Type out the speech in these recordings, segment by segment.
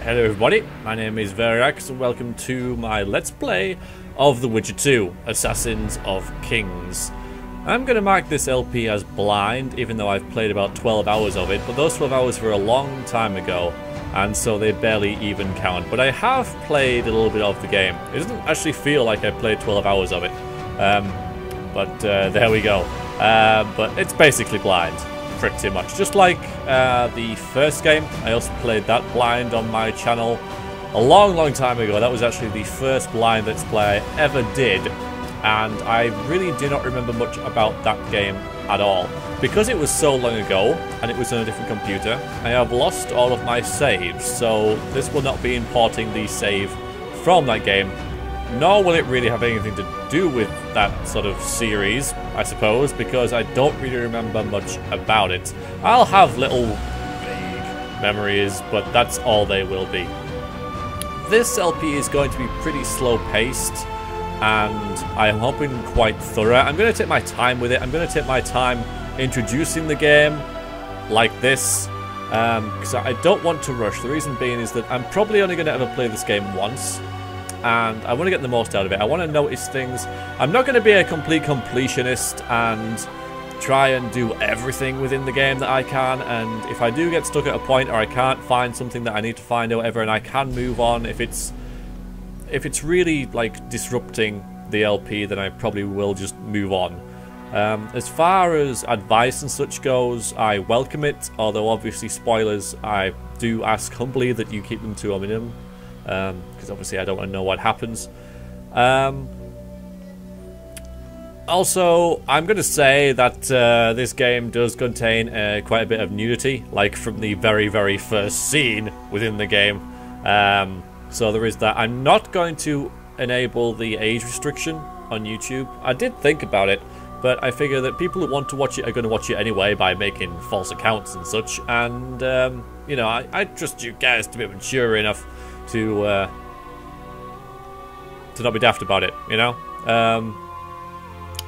Hello everybody, my name is Verax and welcome to my Let's Play of The Witcher 2, Assassins of Kings. I'm going to mark this LP as blind, even though I've played about 12 hours of it, but those 12 hours were a long time ago, and so they barely even count. But I have played a little bit of the game. It doesn't actually feel like I played 12 hours of it, but there we go. But it's basically blind. Pretty much. Just like the first game, I also played that blind on my channel a long time ago. That was actually the first blind Let's Play I ever did, and I really do not remember much about that game at all. Because it was so long ago, and it was on a different computer, I have lost all of my saves, so this will not be importing the save from that game, nor will it really have anything to do with that sort of series, I suppose, because I don't really remember much about it. I'll have little vague memories, but that's all they will be. This LP is going to be pretty slow-paced, and I'm hoping quite thorough. I'm going to take my time with it. I'm going to take my time introducing the game like this, because I don't want to rush. The reason being is that I'm probably only going to ever play this game once, and I want to get the most out of it. I want to notice things. I'm not going to be a complete completionist and try and do everything within the game that I can, and if I do get stuck at a point or I can't find something that I need to find or whatever, and I can move on, if it's really like disrupting the LP, then I probably will just move on. As far as advice and such goes, I welcome it, although obviously spoilers, I do ask humbly that you keep them to a minimum. Because obviously I don't want to know what happens. Also, I'm going to say that this game does contain quite a bit of nudity, like from the very first scene within the game. So there is that. I'm not going to enable the age restriction on YouTube. I did think about it, but I figure that people who want to watch it are going to watch it anyway by making false accounts and such. And, you know, I trust you guys to be mature enough to not be daft about it, you know?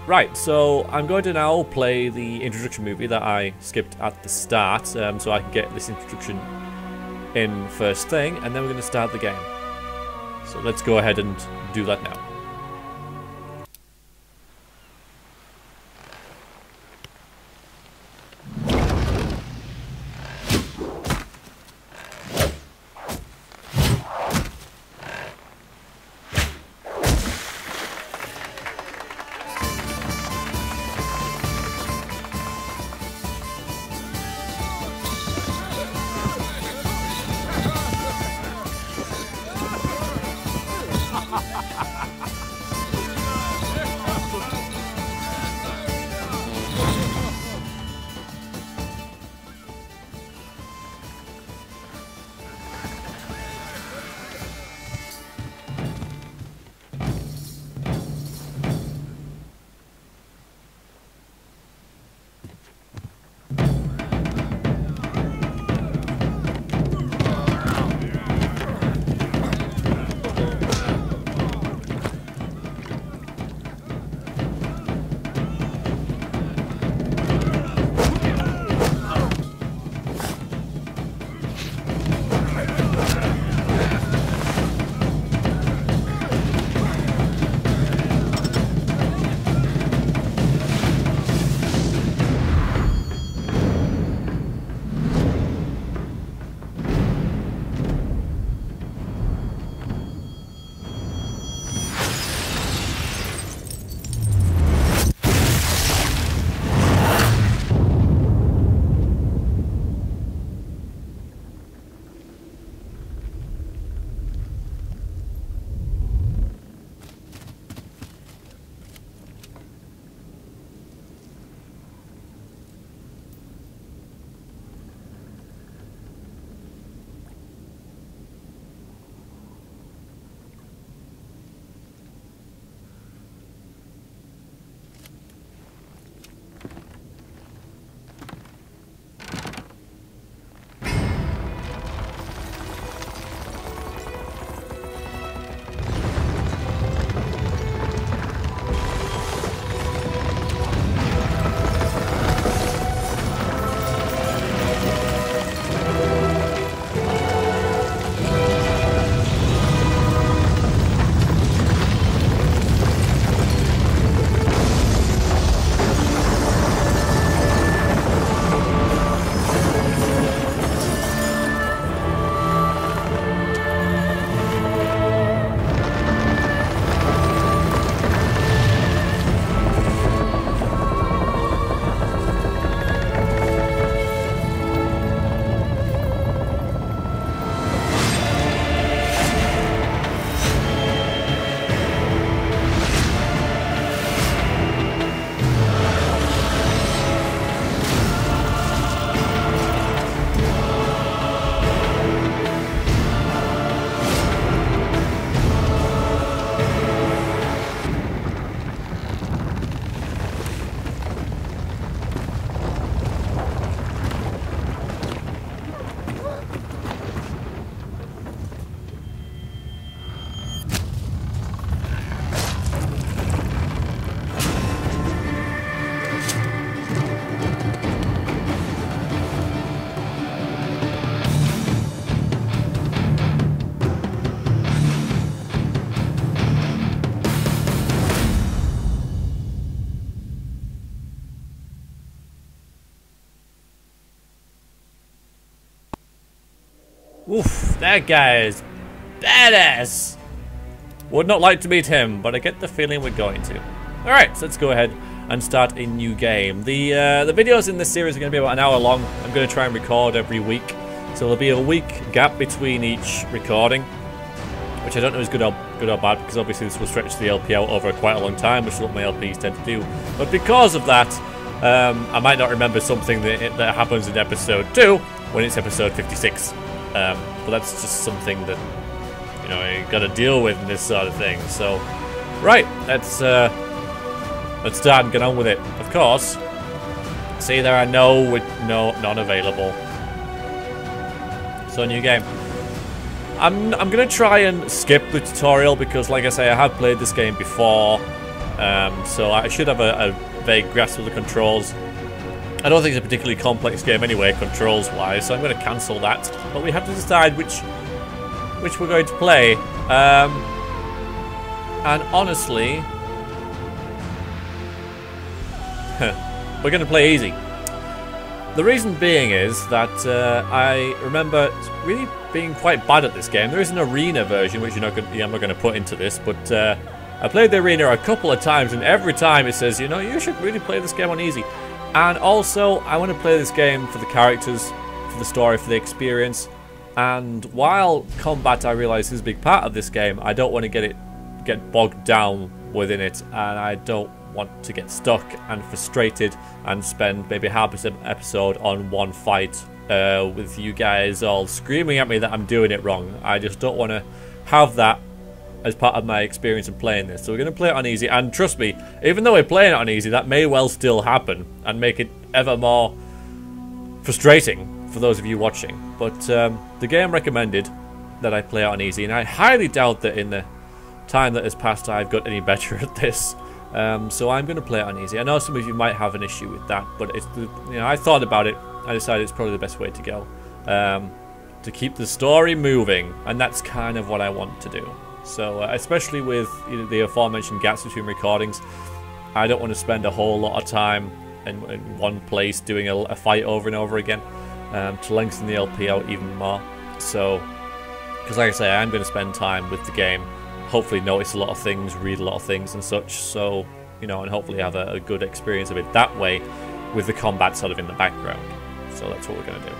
Right, so I'm going to now play the introduction movie that I skipped at the start, so I can get this introduction in first thing, and then we're going to start the game. So let's go ahead and do that now. Oof, that guy is badass. Would not like to meet him, but I get the feeling we're going to. Alright, so let's go ahead and start a new game. The videos in this series are going to be about an hour long. I'm going to try and record every week. So there'll be a week gap between each recording, which I don't know is good or bad, because obviously this will stretch the LP out over quite a long time, which is what my LPs tend to do. But because of that, I might not remember something that happens in episode 2 when it's episode 56. But that's just something that, you know, you got to deal with in this sort of thing. So, right, let's start and get on with it. Of course, see there are none available. So new game. I'm gonna try and skip the tutorial because, like I say, I have played this game before, so I should have a vague grasp of the controls. I don't think it's a particularly complex game anyway, controls-wise, so I'm going to cancel that. But we have to decide which we're going to play. And honestly, we're going to play easy. The reason being is that I remember really being quite bad at this game. There is an arena version, which I'm not going to put into this, but I played the arena a couple of times, and every time it says, you know, you should really play this game on easy. And also, I want to play this game for the characters, for the story, for the experience. And while combat, I realise, is a big part of this game, I don't want to get bogged down within it, and I don't want to get stuck and frustrated and spend maybe half an episode on one fight with you guys all screaming at me that I'm doing it wrong. I just don't want to have that as part of my experience in playing this. So we're going to play it on easy, and trust me, even though we're playing it on easy, that may well still happen and make it ever more frustrating for those of you watching. But the game recommended that I play it on easy, and I highly doubt that in the time that has passed I've got any better at this. So I'm going to play it on easy. I know some of you might have an issue with that, but it's I thought about it. I decided it's probably the best way to go, to keep the story moving, and that's kind of what I want to do. So, especially with the aforementioned gaps between recordings, I don't want to spend a whole lot of time in one place doing a fight over and over again, to lengthen the LP out even more. So, because like I say, I'm going to spend time with the game, hopefully notice a lot of things, read a lot of things and such, so, you know, and hopefully have a good experience of it that way, with the combat sort of in the background. So that's what we're going to do.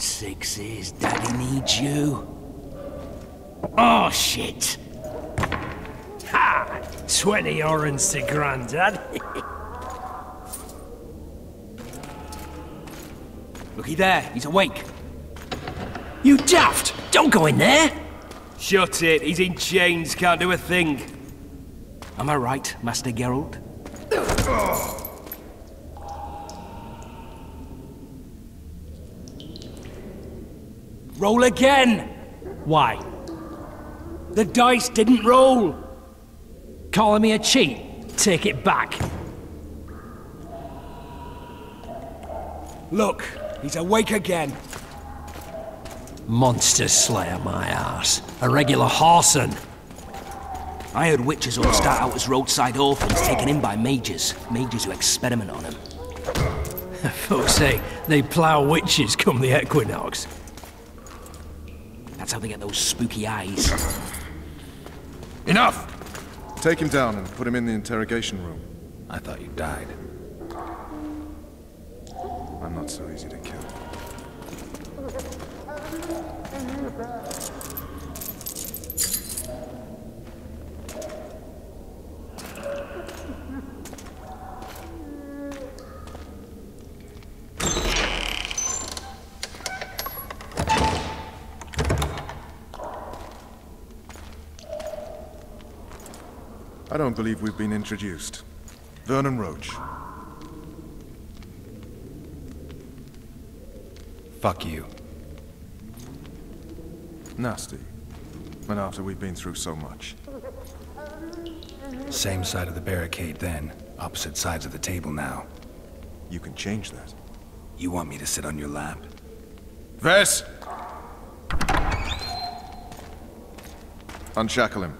sixes. Daddy needs you. Oh, shit. Ha! 20 orange to Grandad. Looky there, he's awake. You daft! Don't go in there! Shut it, he's in chains, can't do a thing. Am I right, Master Geralt? Roll again! Why? The dice didn't roll! Calling me a cheat? Take it back. Look, he's awake again. Monster slayer, my ass. A regular horson. I heard witches all start out as roadside orphans taken in by mages. Mages who experiment on them. Folks say they plough witches come the equinox. That's how they get those spooky eyes. Enough! Take him down and put him in the interrogation room. I thought you died. I'm not so easy to kill. I don't believe we've been introduced. Vernon Roach. Fuck you. Nasty. And after we've been through so much. Same side of the barricade then. Opposite sides of the table now. You can change that. You want me to sit on your lap? Vess! Unshackle him.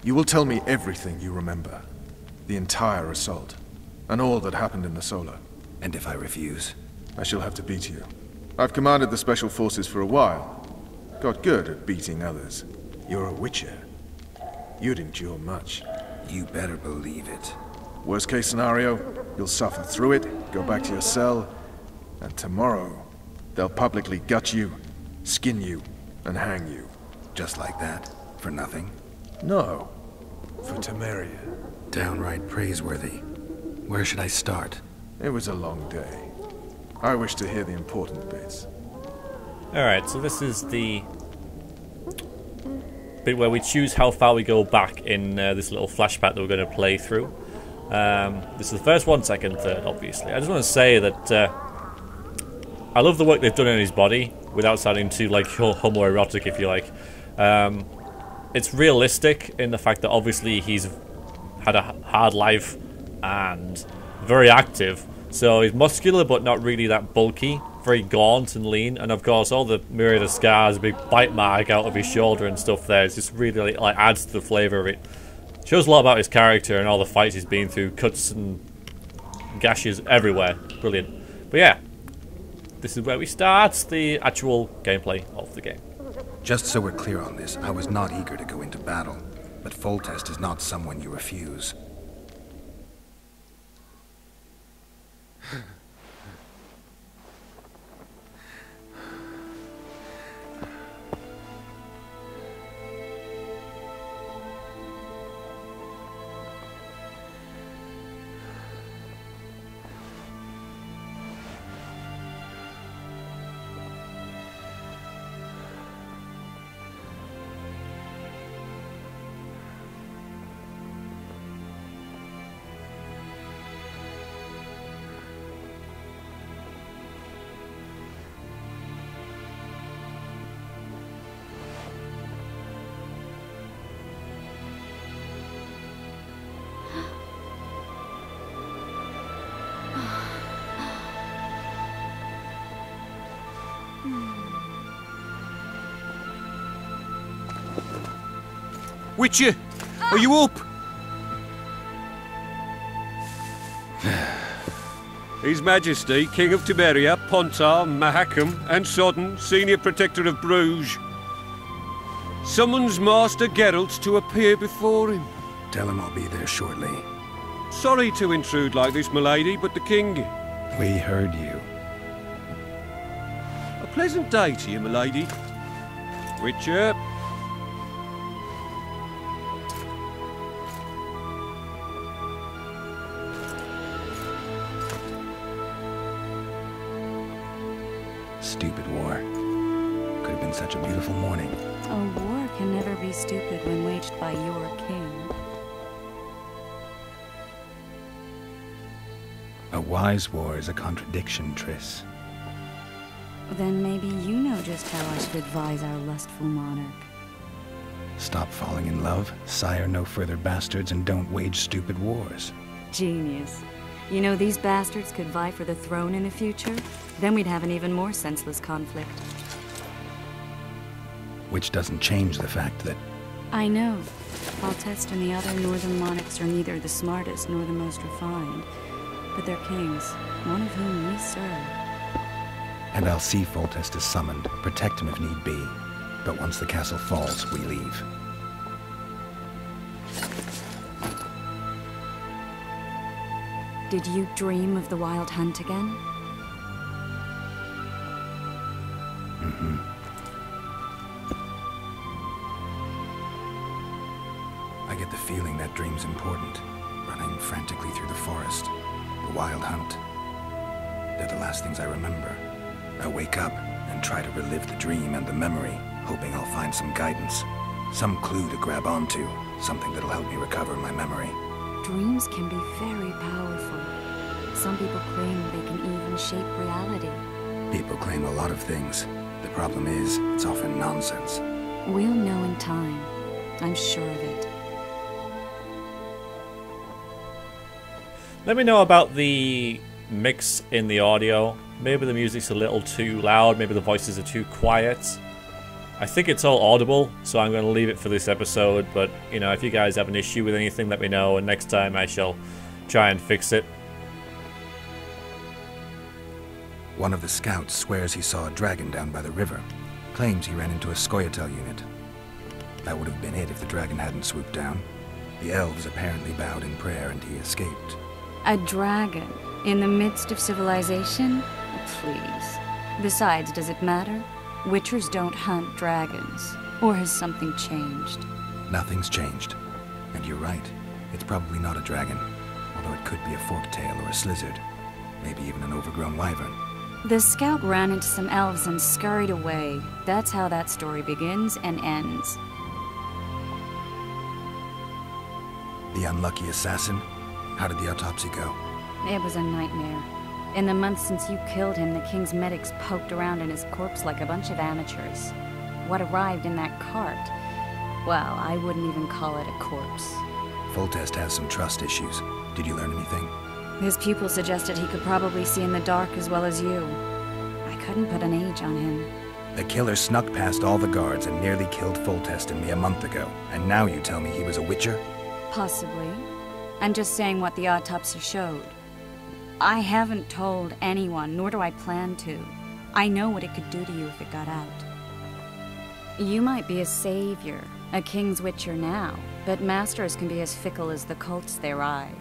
You will tell me everything you remember. The entire assault. And all that happened in the Solar. And if I refuse? I shall have to beat you. I've commanded the Special Forces for a while. Got good at beating others. You're a Witcher. You'd endure much. You better believe it. Worst case scenario, you'll suffer through it, go back to your cell, and tomorrow, they'll publicly gut you, skin you, and hang you. Just like that? For nothing? No. For Temeria. Downright praiseworthy. Where should I start? It was a long day. I wish to hear the important bits. Alright, so this is the bit where we choose how far we go back in this little flashback that we're going to play through. This is the first one, second, third, obviously. I just want to say that I love the work they've done on his body, without sounding too like homoerotic, if you like. It's realistic in the fact that obviously he's had a hard life and very active. So he's muscular but not really that bulky, very gaunt and lean, and of course all the myriad of scars, a big bite mark out of his shoulder and stuff there. It's just really like adds to the flavour of it. Shows a lot about his character and all the fights he's been through, cuts and gashes everywhere. Brilliant. But yeah, this is where we start the actual gameplay of the game. Just so we're clear on this, I was not eager to go into battle, but Foltest is not someone you refuse. Witcher, are you up? His Majesty, King of Tiberia, Pontar, Mahakam, and Sodden, Senior Protector of Bruges, summons Master Geralt to appear before him. Tell him I'll be there shortly. Sorry to intrude like this, milady, but the King... We heard you. A pleasant day to you, milady. Witcher. Stupid war. Could have been such a beautiful morning. A war can never be stupid when waged by your king. A wise war is a contradiction, Triss. Then maybe you know just how I should advise our lustful monarch. Stop falling in love, sire no further bastards, and don't wage stupid wars. Genius. You know, these bastards could vie for the throne in the future? Then we'd have an even more senseless conflict. Which doesn't change the fact that... I know. Foltest and the other northern monarchs are neither the smartest nor the most refined. But they're kings, one of whom we serve. And I'll see Foltest is summoned, protect him if need be. But once the castle falls, we leave. Did you dream of the Wild Hunt again? Mm-hmm. I get the feeling that dream's important. Running frantically through the forest. The Wild Hunt. They're the last things I remember. I wake up and try to relive the dream and the memory, hoping I'll find some guidance. Some clue to grab onto. Something that'll help me recover my memory. Dreams can be very powerful. Some people claim they can even shape reality. People claim a lot of things. The problem is, it's often nonsense. We'll know in time. I'm sure of it. Let me know about the mix in the audio. Maybe the music's a little too loud, maybe the voices are too quiet. I think it's all audible, so I'm going to leave it for this episode, but, you know, if you guys have an issue with anything, let me know, and next time I shall try and fix it. One of the scouts swears he saw a dragon down by the river. Claims he ran into a Scoia'tael unit. That would have been it if the dragon hadn't swooped down. The elves apparently bowed in prayer and he escaped. A dragon? In the midst of civilization? Please. Besides, does it matter? Witchers don't hunt dragons. Or has something changed? Nothing's changed. And you're right. It's probably not a dragon. Although it could be a forktail or a slizzard. Maybe even an overgrown wyvern. The scout ran into some elves and scurried away. That's how that story begins and ends. The unlucky assassin? How did the autopsy go? It was a nightmare. In the months since you killed him, the king's medics poked around in his corpse like a bunch of amateurs. What arrived in that cart? Well, I wouldn't even call it a corpse. Foltest has some trust issues. Did you learn anything? His pupil suggested he could probably see in the dark as well as you. I couldn't put an age on him. The killer snuck past all the guards and nearly killed Foltest and me a month ago. And now you tell me he was a witcher? Possibly. I'm just saying what the autopsy showed. I haven't told anyone, nor do I plan to. I know what it could do to you if it got out. You might be a savior, a king's witcher now, but masters can be as fickle as the colts they ride.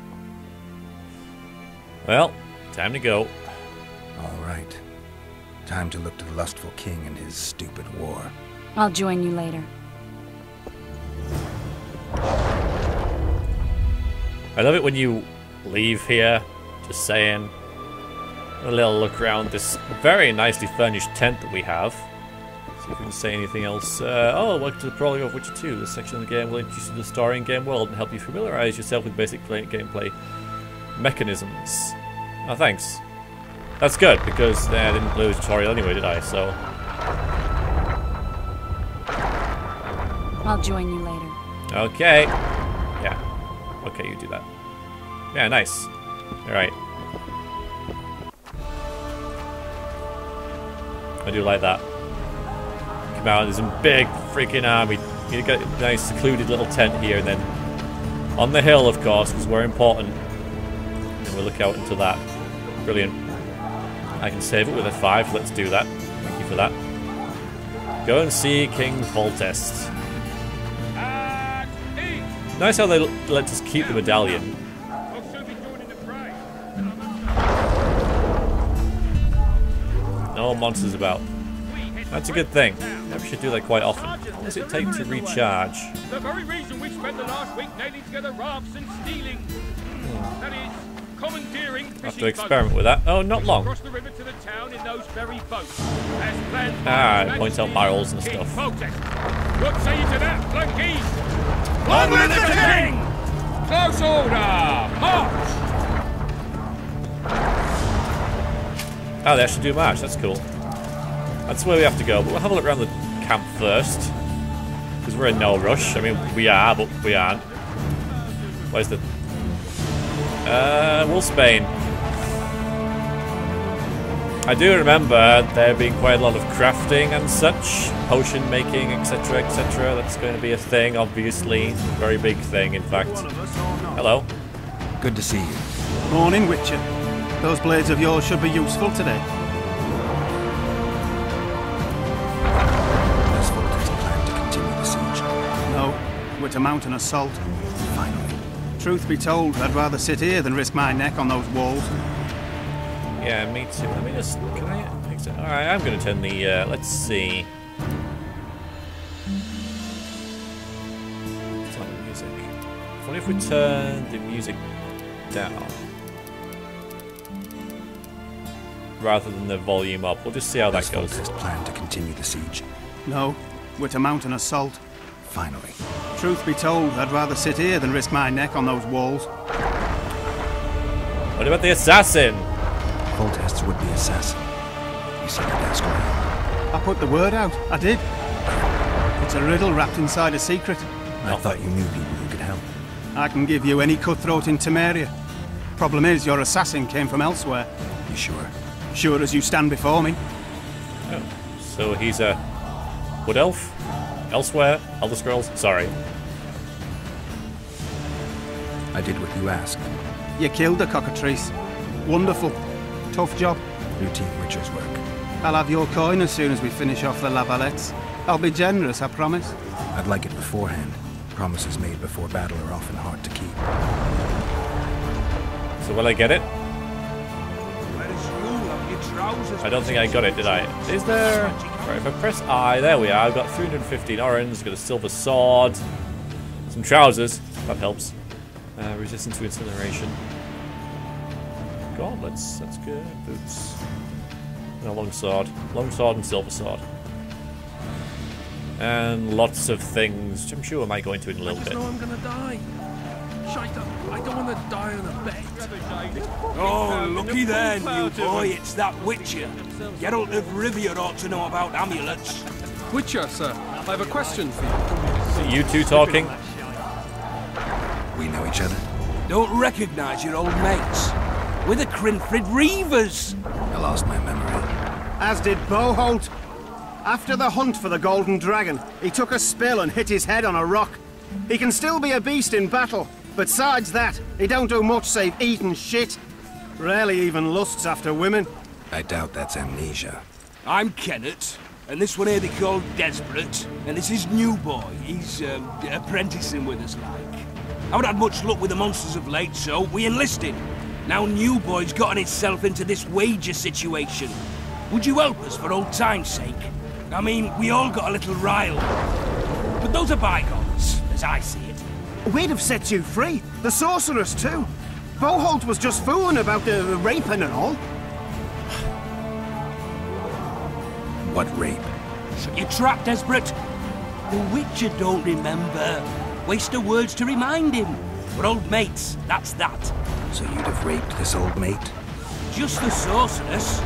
Well, time to go. All right. Time to look to the lustful king and his stupid war. I'll join you later. I love it when you leave here, just saying. A little look around this very nicely furnished tent that we have. See if we can say anything else. Oh, welcome to the prologue of Witcher 2. This section of the game will introduce you to the story and game world and help you familiarize yourself with basic gameplay mechanisms. Oh, thanks. That's good, because I didn't play the tutorial anyway, did I? So I'll join you later. okay. Yeah. Okay, you do that. Yeah, nice. Alright. I do like that. Come out, there's a big freaking army. You get a nice secluded little tent here, and then on the hill, of course, because we're important. And we'll look out into that. Brilliant. I can save it with a 5. Let's do that. Thank you for that. Go and see King Foltest. Nice how they let us keep the medallion. No monsters about. That's a good thing. Maybe we should do that quite often. How long does it take to recharge? The very reason we spent the last week nailing together rafts and stealing. That is, commandeering fishing I have to experiment with that. Oh, not long. Across the river to the town in those very boats. As planned Ah, it points out barrels and stuff. What say you to that, flunkies? Long live the king! Close order! March! Oh, they actually do march. That's cool. That's where we have to go. But we'll have a look around the camp first. Because we're in no rush. I mean, we are, but we aren't. Where's the... Wolfsbane. I do remember there being quite a lot of crafting and such. Potion making, etc, etc. That's going to be a thing, obviously. Very big thing, in fact. Hello. Good to see you. Morning, Witcher. Those blades of yours should be useful today. Does Foltest plan to continue the siege? No, we're to mount an assault. Finally. Truth be told, I'd rather sit here than risk my neck on those walls. Yeah, me too. Let me just... Can I... Alright, I'm going to turn the... let's see. Turn the music. I wonder if we turn the music down. Rather than the volume up. We'll just see how that goes. Does Foltest plan to continue the siege? No, we're to mount an assault. Finally. Truth be told, I'd rather sit here than risk my neck on those walls. What about the assassin? Foltest's would-be assassin. You said I'd ask around. I put the word out. I did. It's a riddle wrapped inside a secret. I thought you knew people who could help. I can give you any cutthroat in Temeria. Problem is, your assassin came from elsewhere. You sure? Sure as you stand before me. Oh, so he's a wood elf? Elsewhere? Elder Scrolls? Sorry. I did what you asked. You killed a cockatrice. Wonderful. Tough job. Routine Witcher's work. I'll have your coin as soon as we finish off the lavalettes. I'll be generous, I promise. I'd like it beforehand. Promises made before battle are often hard to keep. So will I get it? I don't think I got it, did I? Is there... Right, if I press I, there we are. I've got 315 orange, got a silver sword, some trousers, that helps. Resistance to incineration. Gauntlets, that's good. Boots. And a long sword. Long sword and silver sword. And lots of things, which I'm sure I might go into in a little bit. I know I'm gonna die. Shite up. I don't want to die on a bet. Oh, looky there, new boy. It's that Witcher. Geralt of Rivia ought to know about amulets. Witcher, sir. I have a question for you. Are you two talking? We know each other? Don't recognise your old mates. We're the Crinfrid Reavers. I lost my memory. As did Boholt. After the hunt for the Golden Dragon, he took a spill and hit his head on a rock. He can still be a beast in battle. Besides that, he don't do much save eat and shit. Rarely even lusts after women. I doubt that's amnesia. I'm Kenneth, and this one here they call Desperate, and this is New Boy. He's apprenticing with us, like. I haven't had much luck with the monsters of late, so we enlisted. Now New Boy's gotten himself into this wager situation. Would you help us for old time's sake? I mean, we all got a little riled. But those are bygones, as I see it. We'd have set you free. The sorceress, too. Boholt was just fooling about the raping and all. What rape? Shut your trap, Desperate. The Witcher don't remember. Waste of words to remind him. We're old mates, that's that. So you'd have raped this old mate? Just the sorceress.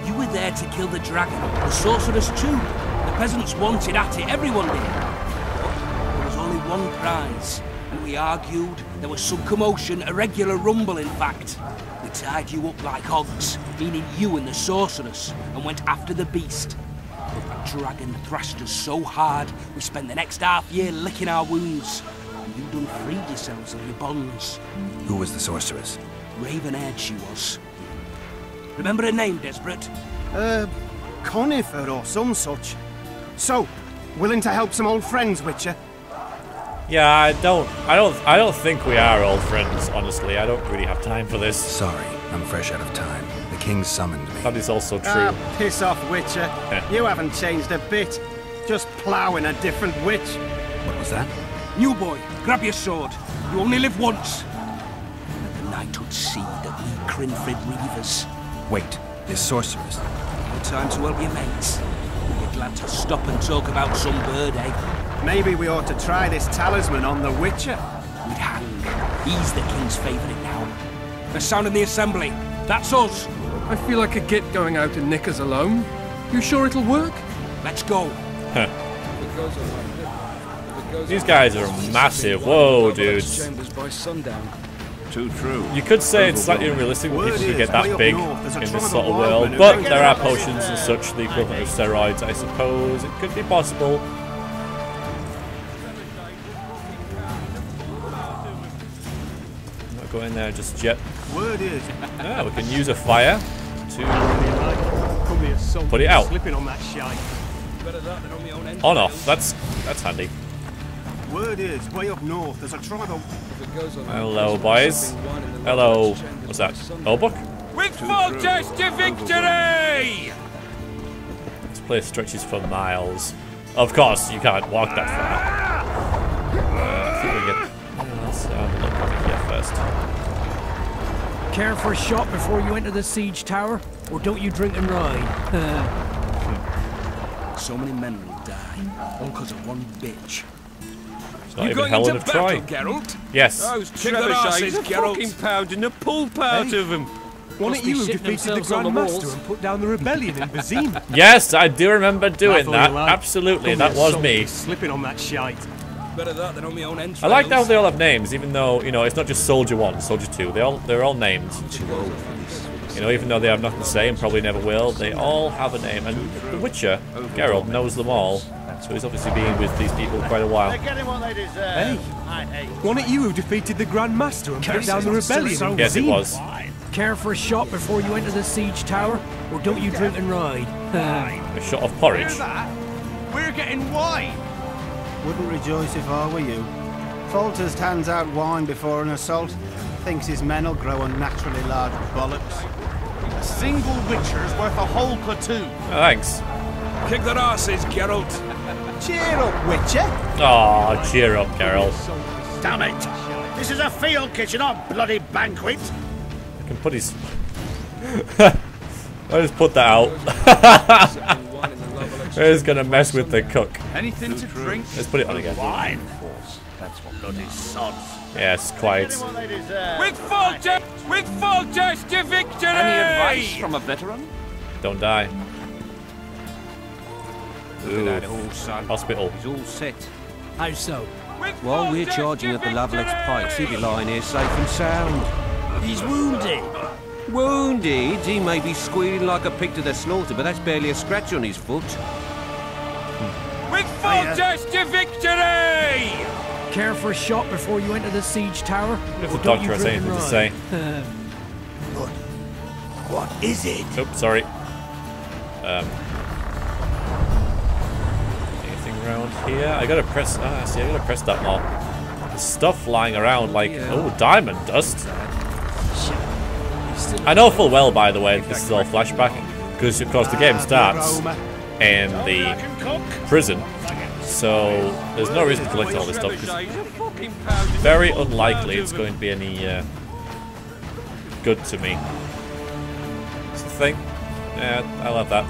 You were there to kill the dragon. The sorceress too. The peasants wanted at it, everyone did. There was only one prize, and we argued. There was some commotion, a regular rumble in fact. We tied you up like hogs, meaning you and the sorceress, and went after the beast. But the dragon thrashed us so hard, we spent the next half year licking our wounds. And you done freed yourselves of your bonds. Who was the sorceress? Raven-haired she was. Remember a name, Desperate? Conifer or some such. So, willing to help some old friends, Witcher? Yeah, I don't think we are old friends, honestly. I don't really have time for this. Sorry, I'm fresh out of time. The king summoned me. That is also true. Ah, piss off, Witcher. You haven't changed a bit. Just ploughing a different witch. What was that? New boy, grab your sword. You only live once. Let the knighthood see that we Crinfrid Reavers. Wait, this sorceress. No time to help your mates. You're glad to stop and talk about some bird, eh? Maybe we ought to try this talisman on the Witcher. We'd hang. He's the king's favourite now. The sound in the assembly. That's us. I feel like a git going out in knickers alone. You sure it'll work? Let's go. These guys are massive. Whoa, dudes. Too true. You could say it's slightly unrealistic that people could get that big in this sort of world, but there are potions and such, the equivalent of steroids, I suppose. It could be possible. I'm not going there just yet. Word is. Yeah, we can use a fire to put it out. On off. That's handy. Word is, way up north, there's a tribe of... Hello, boys. Hello. What's that? Oh, book? With full test to victory! This place stretches for miles. Of course, you can't walk that far. I think we get... Let's have a look over here first. Care for a shot before you enter the siege tower? Or don't you drink and ride? So many men will die, all because of one bitch. It's not even hell in a try. Geralt? Yes. Those trebuchets are fucking pounding the pulp out of them. One of you who defeated the Grand Master and put down the rebellion in Vizima. Yes, I do remember doing that. Absolutely, that was me. Slipping on that shite. Better that than on my own entrails. I like how they all have names, even though, you know, it's not just Soldier 1, Soldier 2. They're all named. You know, even though they have nothing to say and probably never will, they all have a name. And the Witcher, Geralt, knows them all. So he's obviously been with these people quite a while. Hey, wasn't it you who defeated the Grand Master and put down the rebellion? Yes, it was. Care for a shot before you enter the siege tower? Or don't you drink and ride? A shot of porridge. We're getting wine! Wouldn't rejoice if I were you. Foltest hands out wine before an assault. Thinks his men'll grow unnaturally large bollocks. A single Witcher's worth a whole platoon. Oh, thanks. Kick their asses, Geralt. Cheer up, Witcher! Aw, cheer up, Geralt. Damn it! This is a field kitchen, not a bloody banquet! I can put his... I'll just put that out. Who's gonna mess with the cook? Anything to drink? Let's put it on again. Wine. That's what bloody sods. Yes, quite. With full test to victory! Any advice from a veteran? Don't die. Look at that all, son. Hospital. He's all set. How so? While we're charging at the Lovelock's pikes, he'll be lying here safe and sound. He's wounded. Wounded? He may be squealing like a pig to the slaughter, but that's barely a scratch on his foot. With full test to victory! Care for a shot before you enter the siege tower? If the doctor has anything to say. What is it? Oops, sorry. Anything around here? I gotta press. See, I gotta press that more. There's stuff lying around, like diamond dust. I know full well, by the way, this is all flashback, because of course the game starts in the prison, so there's no reason to collect all this stuff. Very unlikely it's going to be any good to me. That's the thing. Yeah, I love that.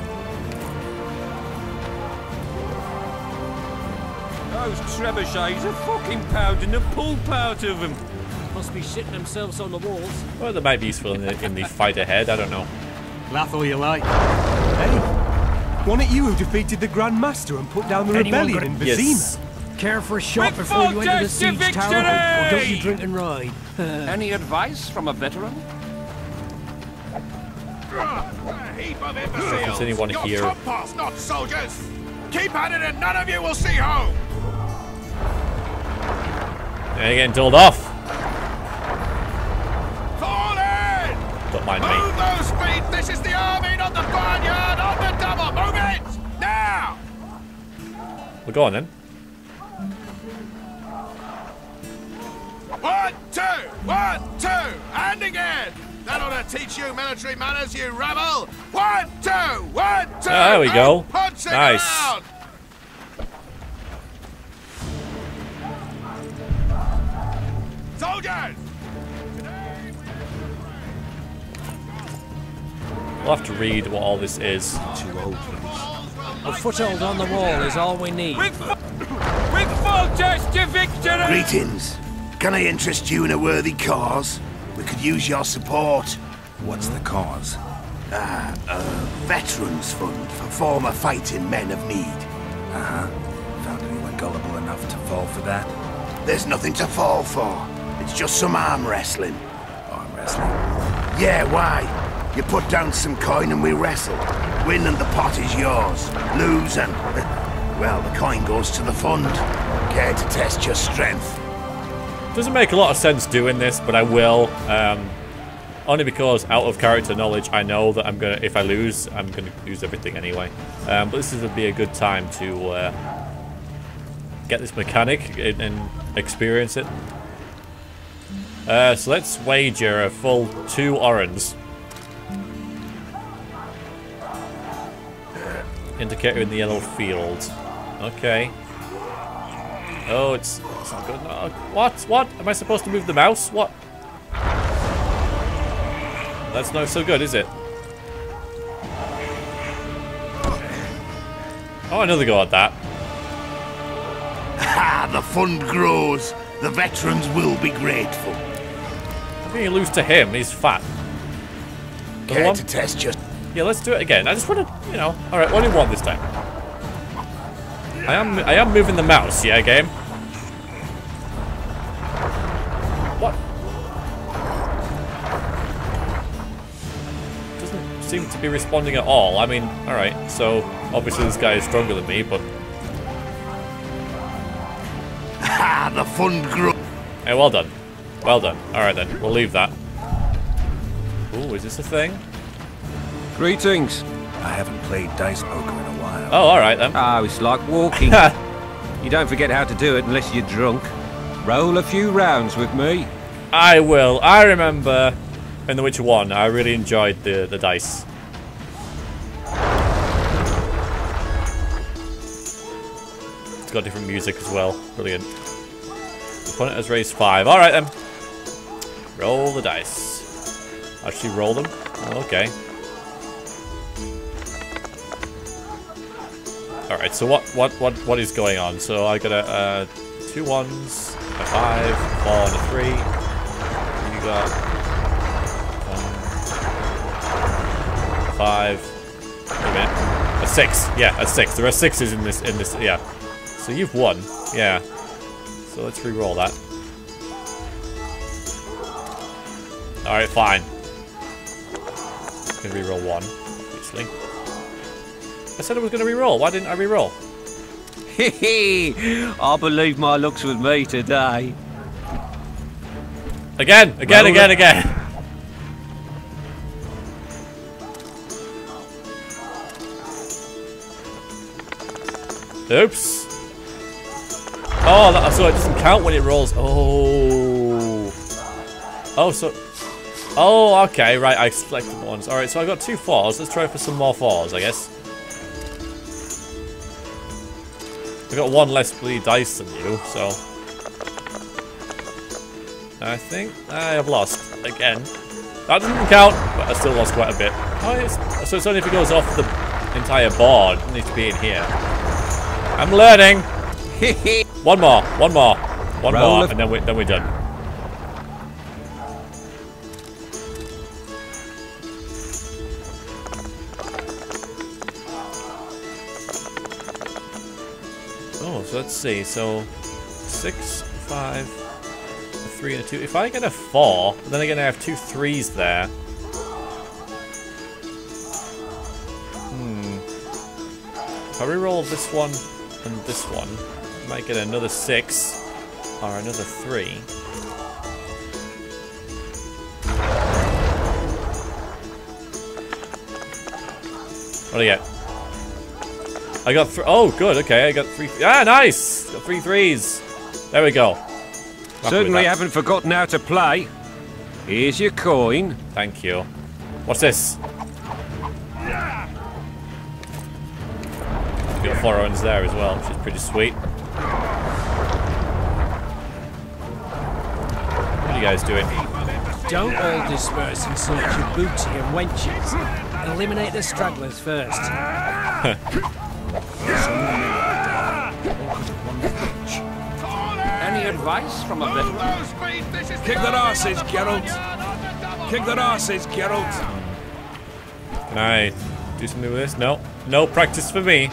Those trebuchets are fucking pounding the pulp out of them. Must be shitting themselves on the walls. Well, they might be useful in the fight ahead, I don't know. Laugh all you like. Hey, wasn't it you who defeated the Grand Master and put down the rebellion in Vizima? Yes. Care for a shot before you enter the siege tower? Or don't you drink and ride? Any advice from a veteran? Does anyone here? Not soldiers. Keep at it and none of you will see home. Yeah, you're getting told off. Fall in! Don't mind Move me. those repeat, this is the army, not the barnyard. On the double. Move it now. Well, go on then. 1, 2, 1, 2, and again. That ought to teach you military manners, you rabble. 1, 2, 1, 2. There we go. Nice. Around. Soldiers. We'll have to read what all this is. Too old for this. A foothold on the wall is all we need. With full test to victory! Greetings. Can I interest you in a worthy cause? We could use your support. What's the cause? A veterans fund for former fighting men of need. Uh-huh. Found anyone gullible enough to fall for that? There's nothing to fall for. It's just some arm wrestling. Arm wrestling? Yeah, why? You put down some coin and we wrestle. Win and the pot is yours. Lose and... well, the coin goes to the fund. Care to test your strength? Doesn't make a lot of sense doing this, but I will. Only because out of character knowledge, I know that I'm gonna, if I lose, I'm gonna lose everything anyway. But this would be a good time to get this mechanic and experience it. So let's wager a full 2 orens. Indicator in the yellow field. Okay. Oh, it's not good. No. What? Am I supposed to move the mouse? What? That's not so good, is it? Oh, another go at that. Ha! The fund grows. The veterans will be grateful. I think you lose to him. He's fat. Care to test your... Yeah, let's do it again. I just want to, you know. All right, what do you want this time? I am moving the mouse. Yeah, game. What? Doesn't seem to be responding at all. I mean, all right. So obviously this guy is stronger than me, but. Ha! The fund grows. Hey, well done. Well done. All right then, we'll leave that. Ooh, is this a thing? Greetings. I haven't played dice poker in a while. Oh, alright then. Oh, it's like walking. You don't forget how to do it unless you're drunk. Roll a few rounds with me. I will. I remember in The Witcher 1, I really enjoyed the dice. It's got different music as well. Brilliant. The opponent has raised 5. Alright then. Roll the dice. Actually roll them? Oh, okay. Alright, so what is going on? So I got a 2 1s, a 5, 4 and a 3. You got 5. Wait a minute. A 6. Yeah, a 6. There are 6s in this yeah. So you've won. Yeah. So let's re-roll that. Alright, fine. Gonna re-roll 1, obviously. I said I was going to re-roll. Why didn't I re-roll? I believe my looks with me today. Again. Oops. Oh, so it doesn't count when it rolls. Oh. Oh, so... Oh, okay, right, I selected ones. Alright, so I got 2 4s. Let's try for some more 4s, I guess. I got 1 less bleed dice than you, so... I think I have lost again. That doesn't count, but I still lost quite a bit. Oh, so it's only if it goes off the entire board. It needs to be in here. I'm learning! One more, and then we're done. Oh, so let's see. So 6, 5, a 3, and a 2. If I get a 4, then again I have 2 3s there. If I reroll this one and this one, I might get another 6 or another 3. What do I get? I got oh, good, okay, I got 3. Ah, nice! Got 3 threes. There we go. Certainly haven't forgotten how to play. Here's your coin. Thank you. What's this? Got 4 ones there as well, which is pretty sweet. What are you guys doing? Don't all disperse in search of booty and wenches. Eliminate the stragglers first. Any advice from a veteran? Kick their asses, Geralt. Kick their asses, Geralt. Can I do something with this? No. No practice for me.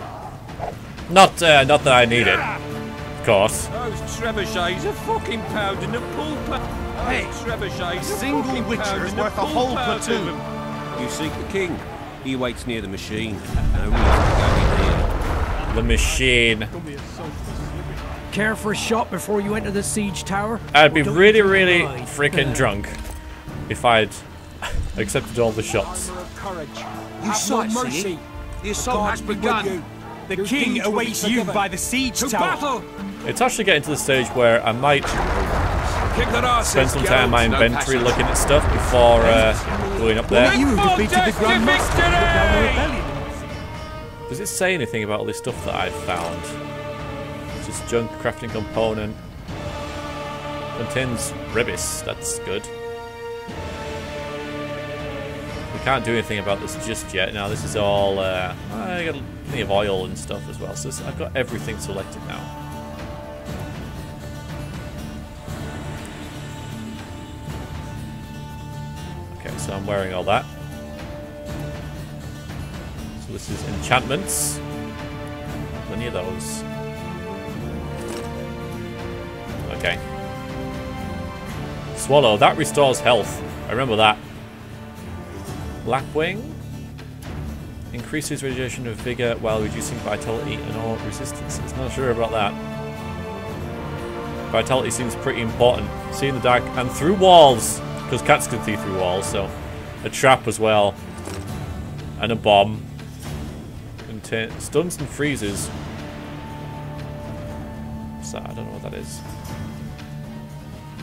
Not that I need it. Of course. Those trebuchets are fucking pounding the pulpit. Hey, a single Witcher is worth a whole platoon. You seek the king. He waits near the machine. No reason to go in here. The machine. Care for a shot before you enter the siege tower? I'd be really, really freaking drunk if I'd accepted all the shots. You saw mercy. The assault has begun. The king awaits you by the siege tower. It's actually getting to the stage where I might spend some time in my inventory looking at stuff before going up there. Does it say anything about all this stuff that I've found? It's just junk crafting component. Contains ribis, that's good. We can't do anything about this just yet. Now this is all, I got plenty of oil and stuff as well, so I've got everything selected now. Okay, so I'm wearing all that. So this is enchantments. Plenty of those. Okay. Swallow, that restores health. I remember that. Blackwing increases radiation of vigor while reducing vitality and all resistances. Not sure about that. Vitality seems pretty important. See in the dark and through walls, because cats can see through walls. So a trap as well, and a bomb. Stuns and freezes. So I don't know what that is.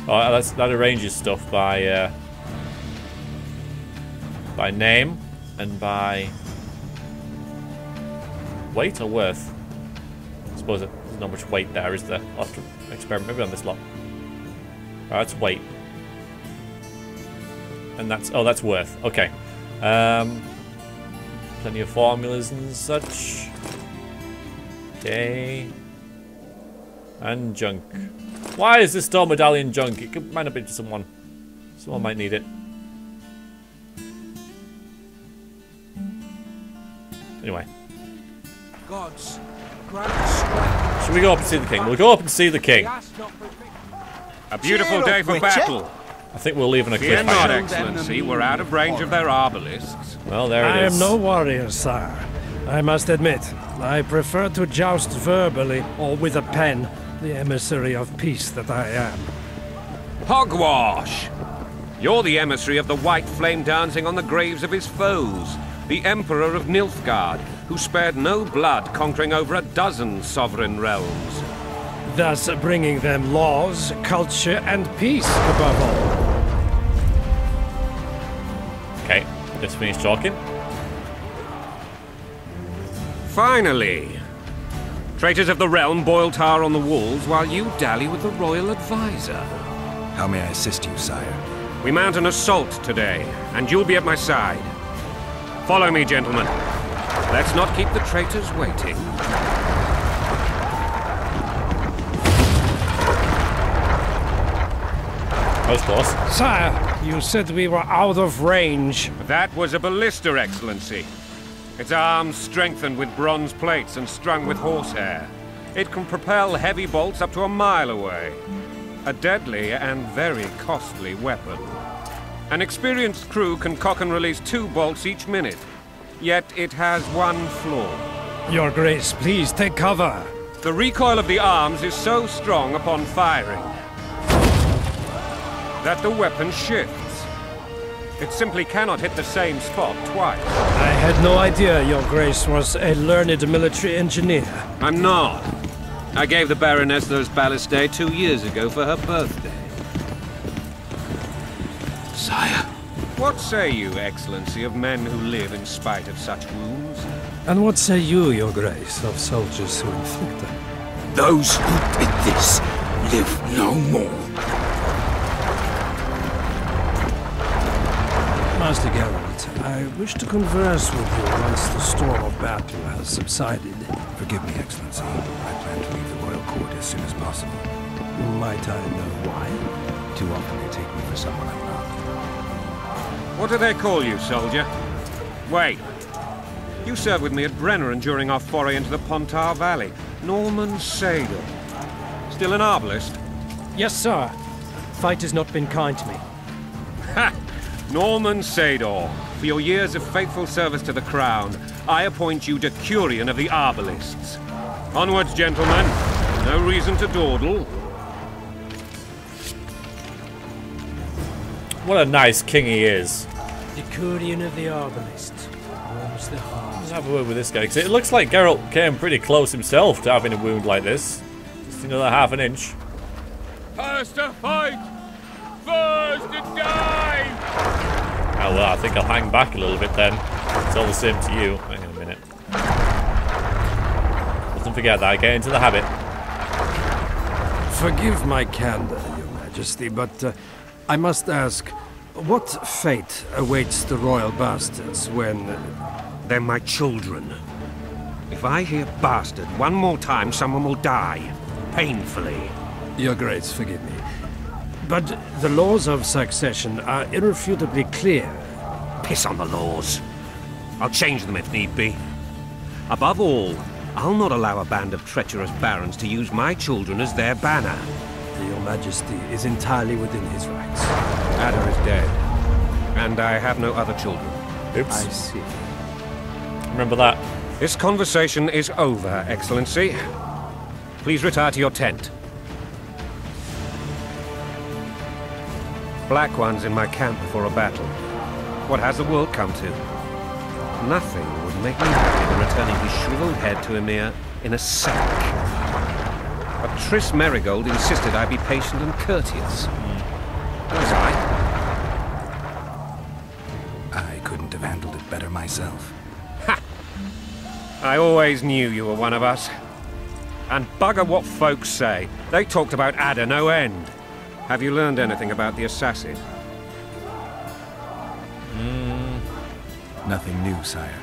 Oh, that arranges stuff by name and by weight or worth. I suppose there's not much weight there, is there? I'll have to experiment maybe on this lot. Right, that's weight. And that's that's worth. Okay. Plenty of formulas and such. Okay. And junk. Why is this store medallion junk? It might not be to someone. Someone might need it. Anyway. Gods, grant strength. Should we go up and see the king? We'll go up and see the king. A beautiful day for battle. I think we'll leave on a Fear not, cliffhanger. Excellency. We're out of range of their arbalisks. Well, there it I is. am no warrior, sire. I must admit, I prefer to joust verbally or with a pen, the emissary of peace that I am. Hogwash! You're the emissary of the white flame dancing on the graves of his foes. The Emperor of Nilfgaard, who spared no blood conquering over a dozen sovereign realms. Thus bringing them laws, culture, and peace above all. Okay, let's finish talking. Finally! Traitors of the realm boil tar on the walls while you dally with the royal advisor. How may I assist you, sire? We mount an assault today, and you'll be at my side. Follow me, gentlemen. Let's not keep the traitors waiting. That was close. Sire, you said we were out of range. That was a ballista, Excellency. Its arms strengthened with bronze plates and strung with horsehair. It can propel heavy bolts up to a mile away. A deadly and very costly weapon. An experienced crew can cock and release 2 bolts each minute. Yet it has one flaw. Your Grace, please take cover. The recoil of the arms is so strong upon firing that the weapon shifts. It simply cannot hit the same spot twice. I had no idea your grace was a learned military engineer. I'm not. I gave the Baroness those ballistae 2 years ago for her birthday. Sire. What say you, Excellency, of men who live in spite of such wounds? And what say you, your grace, of soldiers who inflict them? Those who did this live no more. Master Geralt, I wish to converse with you once the storm of battle has subsided. Forgive me, Excellency. I plan to leave the royal court as soon as possible. Might I know why? Too often they take me for someone I'm not. What do they call you, soldier? Wait. You served with me at Brenneran during our foray into the Pontar Valley. Norman Sador. Still an arbalist? Yes, sir. Fate has not been kind to me. Ha! Norman Sador, for your years of faithful service to the Crown, I appoint you Decurion of the Arbalists. Onwards, gentlemen. No reason to dawdle. What a nice king he is. Decurion of the Arbalists. Warms the heart. Let's have a word with this guy, because it looks like Geralt came pretty close himself to having a wound like this. Just another half an inch. First to fight! First to die! Oh well, I think I'll hang back a little bit then. It's all the same to you. Hang on a minute. Don't forget that, get into the habit. Forgive my candor, your majesty, but I must ask, what fate awaits the royal bastards when... They're my children. If I hear bastard one more time, someone will die. Painfully. Your grace, forgive me. But the laws of succession are irrefutably clear. Piss on the laws. I'll change them if need be. Above all, I'll not allow a band of treacherous barons to use my children as their banner. Your majesty is entirely within his rights. Ada is dead. And I have no other children. Oops. I see. Remember that. This conversation is over, Excellency. Please retire to your tent. Black ones in my camp before a battle. What has the world come to? Nothing would make me happier than returning his shriveled head to Emir in a sack. But Triss Merigold insisted I be patient and courteous. Was I? I couldn't have handled it better myself. Ha! I always knew you were one of us. And bugger what folks say. They talked about Ada no end. Have you learned anything about the assassin? Nothing new, sire.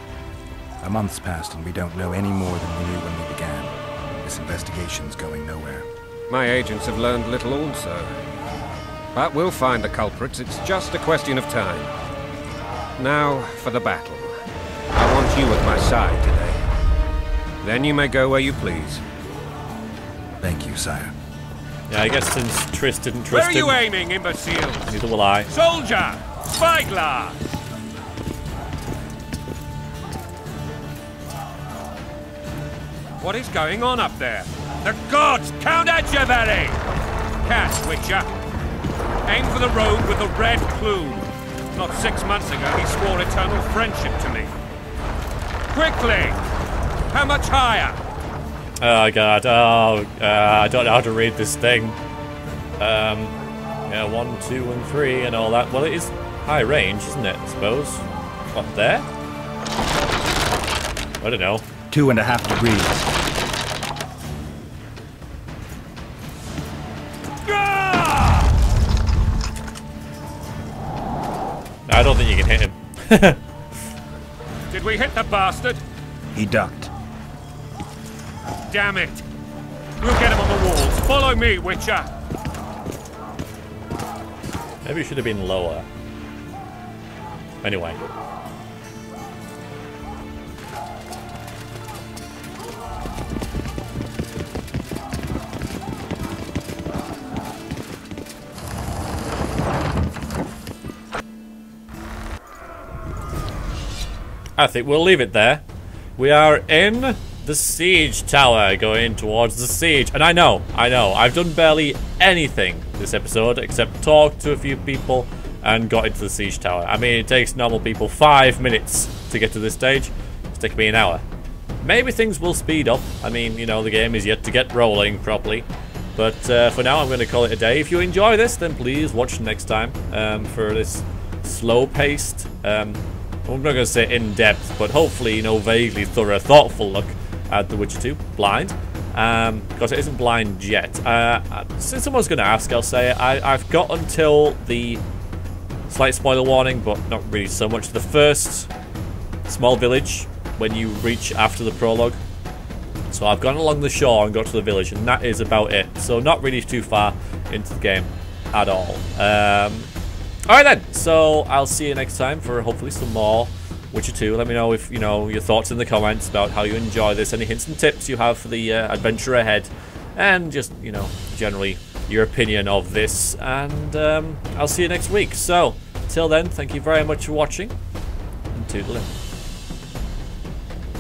A month's passed and we don't know any more than we knew when we began. This investigation's going nowhere. My agents have learned little also. But we'll find the culprits. It's just a question of time. Now for the battle. I want you at my side today. Then you may go where you please. Thank you, sire. Yeah, I guess since Triss didn't trust him... Where are you aiming, imbecile? Neither will I. Soldier! Spyglass! What is going on up there? The gods! Count Etcheverry! Catch, Witcher. Aim for the rogue with the red plume. Not 6 months ago, he swore eternal friendship to me. Quickly! How much higher? Oh god, I don't know how to read this thing. Yeah, 1, 2, and 3 and all that. Well, it is high range, isn't it, I suppose? What, there? I don't know. 2.5 degrees. I don't think you can hit him. Did we hit the bastard? He ducked. Damn it! We'll get him on the walls. Follow me, Witcher! Maybe it should have been lower. Anyway. I think we'll leave it there. We are in the siege tower, going towards the siege. And I know, I've done barely anything this episode except talk to a few people and got into the siege tower. I mean, it takes normal people 5 minutes to get to this stage. It's taken me an hour. Maybe things will speed up. I mean, you know, the game is yet to get rolling properly. But for now, I'm going to call it a day. If you enjoy this, then please watch next time for this slow-paced, I'm not going to say in-depth, but hopefully, you know, vaguely thorough, thoughtful look at The Witcher 2 blind. Because it isn't blind yet. Since someone's going to ask, I'll say I've got until the slight spoiler warning, but not really so much. The first small village when you reach after the prologue. So I've gone along the shore and got to the village, and that is about it. So not really too far into the game at all. Alright then, so I'll see you next time for hopefully some more Witcher 2. Let me know if, you know, your thoughts in the comments about how you enjoy this, any hints and tips you have for the adventure ahead, and just, you know, generally your opinion of this. And I'll see you next week. So, till then, thank you very much for watching, and toodaloo.